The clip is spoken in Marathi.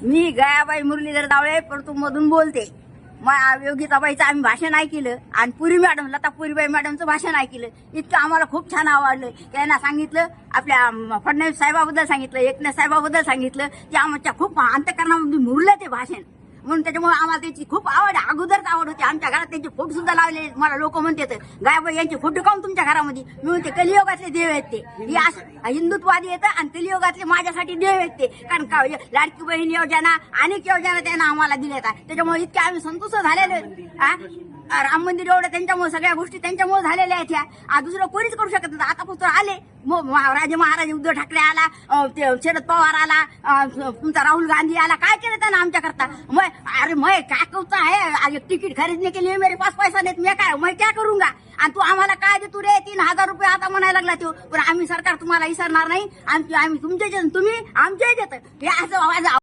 मी गयाबाई मुरलीधर दावळे मधून बोलते. योगिताबाईचं आम्ही भाषण ऐकलं आणि पुरी मॅडम लतापुरीबाई मॅडमचं भाषण ऐकलं. इतकं आम्हाला खूप छान आवडलं. त्यांना सांगितलं, आपल्या फडणवीस साहेबाबद्दल सांगितलं, एकनाथ साहेबाबद्दल सांगितलं की आमच्या खूप अंतःकरणामध्ये मुरलं ते भाषण. म्हणून त्याच्यामुळे आम्हाला त्याची खूप आवड, अगोदरच आवड होती. आमच्या घरात त्यांचे फोटो सुद्धा लावले. मला लोक म्हणतात, गयाबाई यांचे फोटो काऊन तुमच्या घरामध्ये? मी म्हणते कलियुगातले देव आहेत ते. ही असं हिंदुत्ववादी येतं आणि कलियुगातले माझ्यासाठी देव आहेत ते. कारण का लाडकी बहीण योजना, अनेक योजना त्यांना आम्हाला दिल्यात. त्याच्यामुळे इतके आम्ही संतुष्ट झालेले. राम मंदिर एवढं त्यांच्यामुळे, सगळ्या गोष्टी त्यांच्यामुळे झालेल्या आहेत. ह्या दुसरं कोणीच करू शकत नाही. आतापासून आले राजे महाराज उद्धव ठाकरे आला, शरद पवार आला, तुमचा राहुल गांधी आला. काय केलं त्यानं आमच्या करता? अरे मैं काय करता है, तिकीट खरीदने के लिए मेरे पास पैसा नाही, मैं क्या करूंगा? आणि तू आम्हाला काय देतो रे? 3000 रुपये आता म्हणायला लागला तो. पण आम्ही सरकार तुम्हाला विसरणार नाही. आम्ही तुमचे तुम्ही आमचे देत हे असं